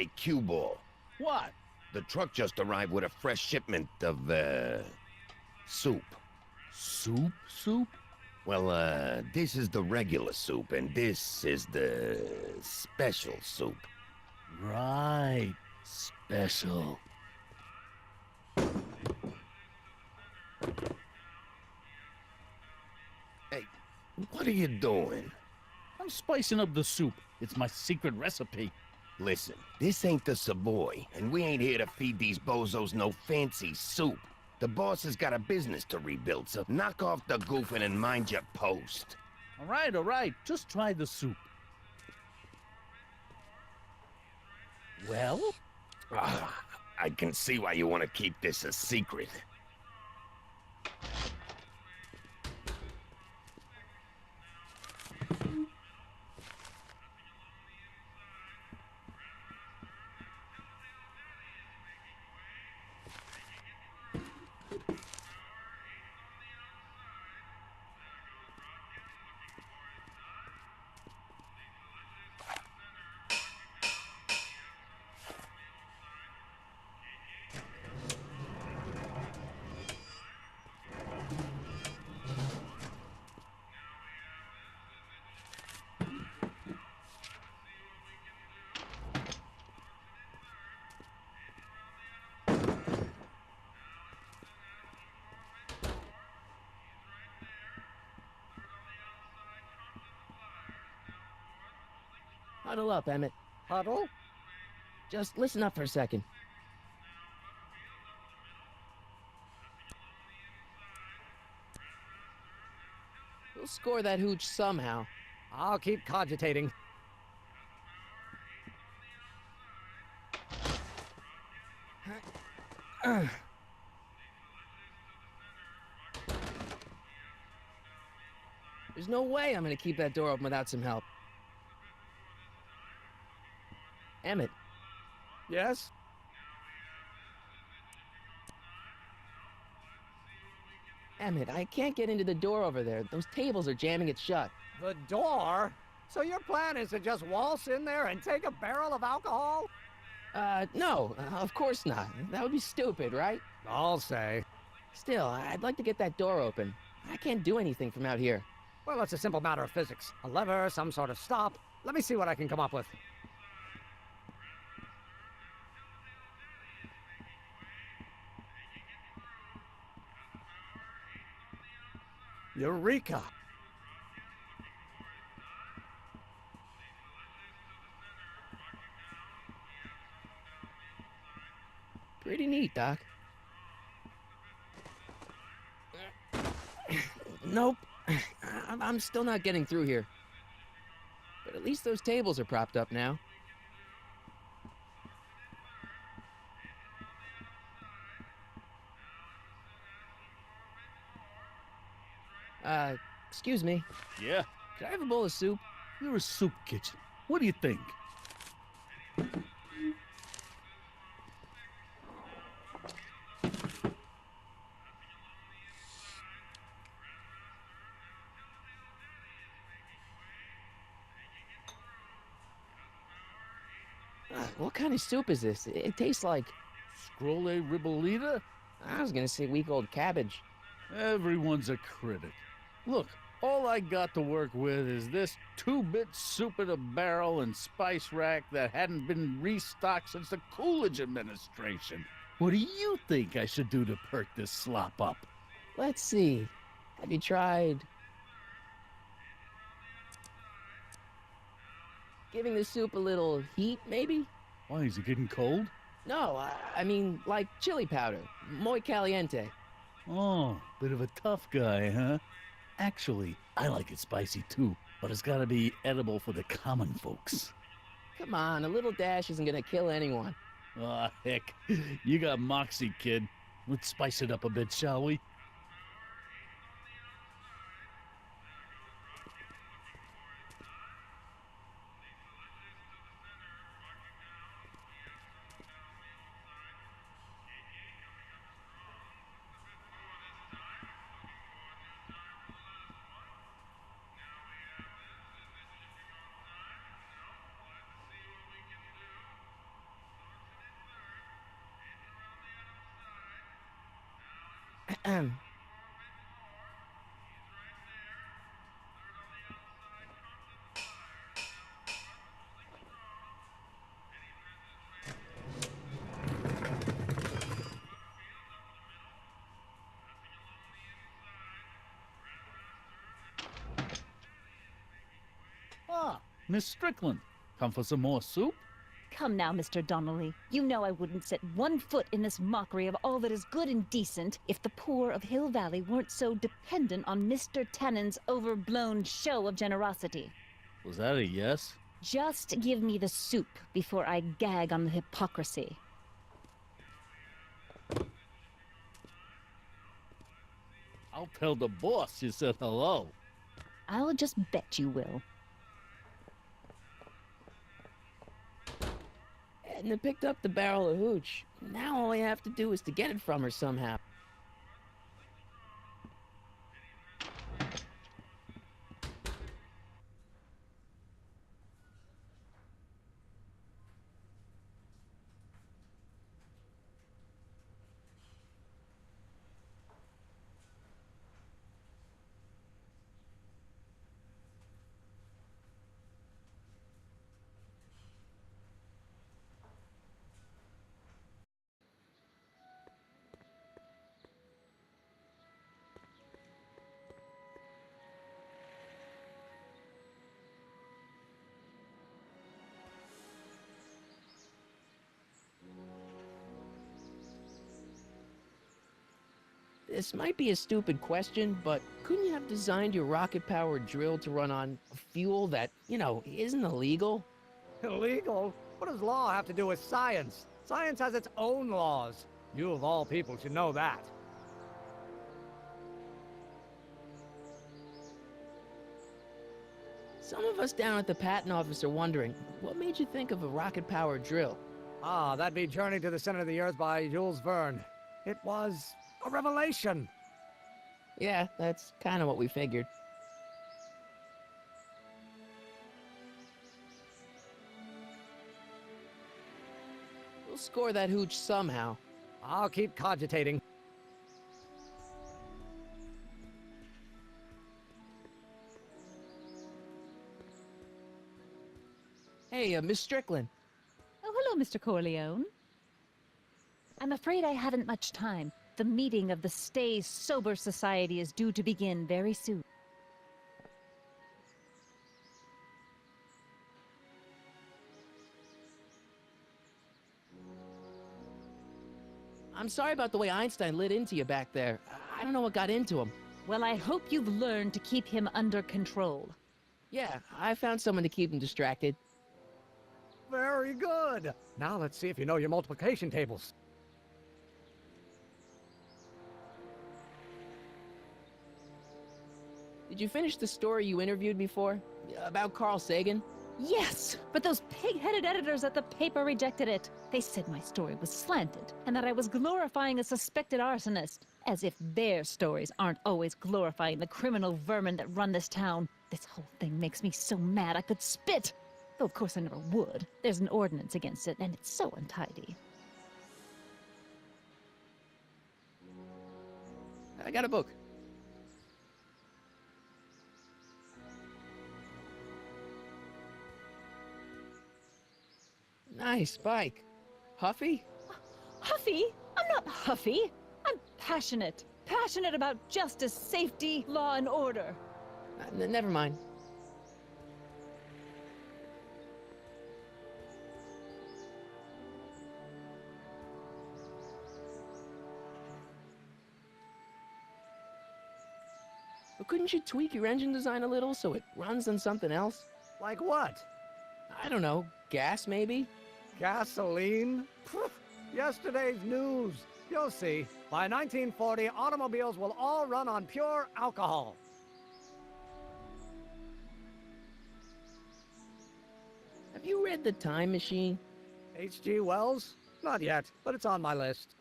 Hey, cue ball. What? The truck just arrived with a fresh shipment of, soup. Soup? Well, this is the regular soup, and this is the special soup. Right. Special. Hey, what are you doing? I'm spicing up the soup. It's my secret recipe. Listen, this ain't the Savoy, and we ain't here to feed these bozos no fancy soup. The boss has got a business to rebuild, so knock off the goofing and mind your post. All right. Just try the soup. Well? I can see why you want to keep this a secret. Huddle up, Emmett. Huddle? Just listen up for a second. We'll score that hooch somehow. I'll keep cogitating. There's no way I'm gonna keep that door open without some help. Emmett, Yes? Emmett, I can't get into the door over there. Those tables are jamming it shut. The door? So your plan is to just waltz in there and take a barrel of alcohol? No, of course not. That would be stupid, right? I'll say. Still, I'd like to get that door open. I can't do anything from out here. Well, it's a simple matter of physics. A lever, some sort of stop. Let me see what I can come up with. Eureka! Pretty neat, Doc. Nope. I'm still not getting through here. But at least those tables are propped up now. Excuse me. Yeah. Could I have a bowl of soup? You're a soup kitchen. What do you think? What kind of soup is this? It tastes like... Scrolle ribolita? I was gonna say week old cabbage. Everyone's a critic. Look, all I got to work with is this 2-bit soup in a barrel and spice rack that hadn't been restocked since the Coolidge administration. What do you think I should do to perk this slop up? Let's see. Have you tried... giving the soup a little heat, maybe? Why, is it getting cold? No, I mean, like chili powder. Muy caliente. Oh, bit of a tough guy, huh? Actually, I like it spicy too, but it's gotta be edible for the common folks. Come on, a little dash isn't gonna kill anyone. Aw, heck, you got moxie, kid. Let's spice it up a bit, shall we? Ah, Miss Strickland. Come for some more soup? Come now, Mr. Donnelly. You know I wouldn't set one foot in this mockery of all that is good and decent if the poor of Hill Valley weren't so dependent on Mr. Tannen's overblown show of generosity. Was that a yes? Just give me the soup before I gag on the hypocrisy. I'll tell the boss you said hello. I'll just bet you will. Edna picked up the barrel of hooch. Now all I have to do is to get it from her somehow. This might be a stupid question, but couldn't you have designed your rocket-powered drill to run on fuel that, isn't illegal? Illegal? What does law have to do with science? Science has its own laws. You of all people should know that. Some of us down at the patent office are wondering, what made you think of a rocket-powered drill? Ah, that'd be Journey to the Center of the Earth by Jules Verne. It was a revelation. Yeah, that's kind of what we figured. We'll score that hooch somehow. I'll keep cogitating. Hey, Miss Strickland. Oh, hello, Mr. Corleone. I'm afraid I haven't much time. The meeting of the Stay Sober Society is due to begin very soon. I'm sorry about the way Einstein lit into you back there. I don't know what got into him. Well, I hope you've learned to keep him under control. Yeah, I found someone to keep him distracted. Very good. Now let's see if you know your multiplication tables. Did you finish the story you interviewed before? About Carl Sagan? Yes, but those pig-headed editors at the paper rejected it. They said my story was slanted, and that I was glorifying a suspected arsonist. As if their stories aren't always glorifying the criminal vermin that run this town. This whole thing makes me so mad I could spit. Though of course I never would. There's an ordinance against it, and it's so untidy. I got a book. Nice bike. Huffy? Huffy? I'm not huffy. I'm passionate. Passionate about justice, safety, law, and order. Never mind. But couldn't you tweak your engine design a little so it runs on something else? Like what? I don't know, gas maybe? Gasoline? Phew, yesterday's news. You'll see. By 1940, automobiles will all run on pure alcohol. Have you read The Time Machine? H.G. Wells? Not yet, but it's on my list.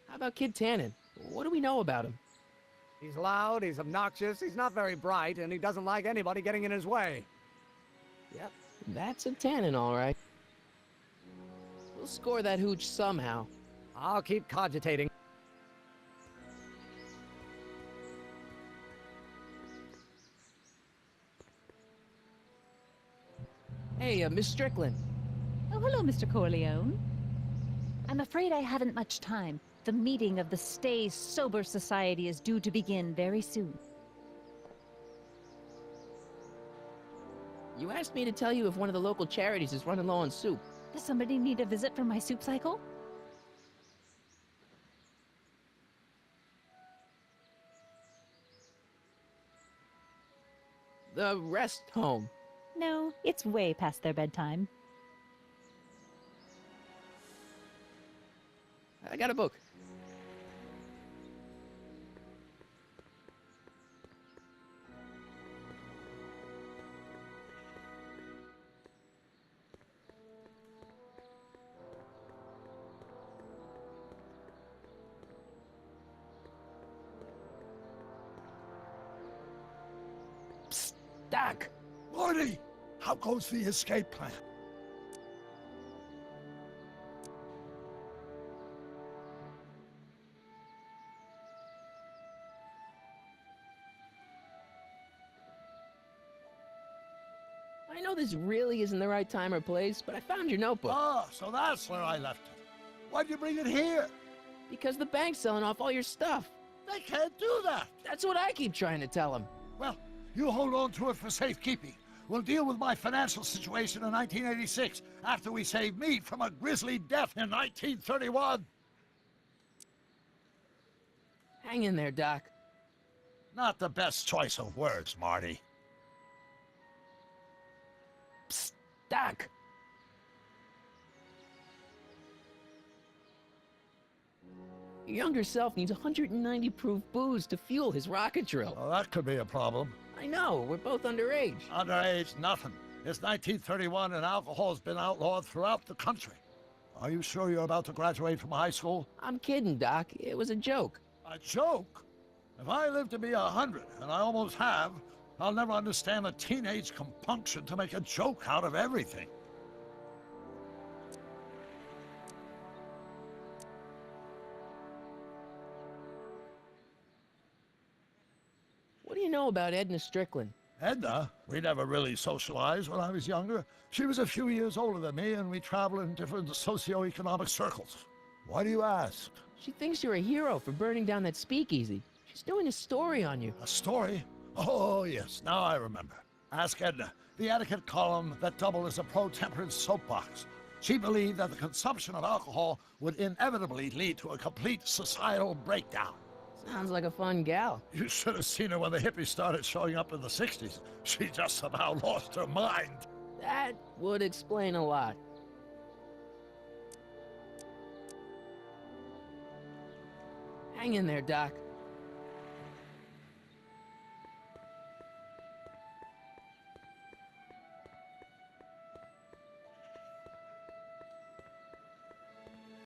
How about Kid Tannen? What do we know about him? He's loud, he's obnoxious, he's not very bright, and he doesn't like anybody getting in his way. Yep, that's a Tannen, all right. We'll We'll score that hooch somehow. I'll keep cogitating. Hey, Miss Strickland. Oh, hello, Mr. Corleone. I'm afraid I haven't much time. The meeting of the Stay Sober Society is due to begin very soon. You asked me to tell you if one of the local charities is running low on soup. Does somebody need a visit from my soup cycle? The rest home. No, it's way past their bedtime. I got a book. Psst, Doc. Marty, how goes the escape plan? I know this really isn't the right time or place, but I found your notebook. Ah, so that's where I left it. Why'd you bring it here? Because the bank's selling off all your stuff. They can't do that. That's what I keep trying to tell them. Well, you hold on to it for safekeeping. We'll deal with my financial situation in 1986 after we save me from a grisly death in 1931. Hang in there, Doc. Not the best choice of words, Marty. Psst, Doc. Your younger self needs 190 proof booze to fuel his rocket drill. Well, that could be a problem. I know, we're both underage. Underage, nothing. It's 1931 and alcohol's been outlawed throughout the country. Are you sure you're about to graduate from high school? I'm kidding, Doc. It was a joke. A joke? If I live to be 100, and I almost have, I'll never understand a teenage compunction to make a joke out of everything. What do you know about Edna Strickland? Edna, we never really socialized when I was younger. She was a few years older than me, and we traveled in different socioeconomic circles. Why do you ask? She thinks you're a hero for burning down that speakeasy. She's doing a story on you. A story? Oh, yes, now I remember. Ask Edna, the etiquette column that doubled as a pro-temperance soapbox. She believed that the consumption of alcohol would inevitably lead to a complete societal breakdown. Sounds like a fun gal. You should have seen her when the hippies started showing up in the 60s. She just about lost her mind. That would explain a lot. Hang in there, Doc.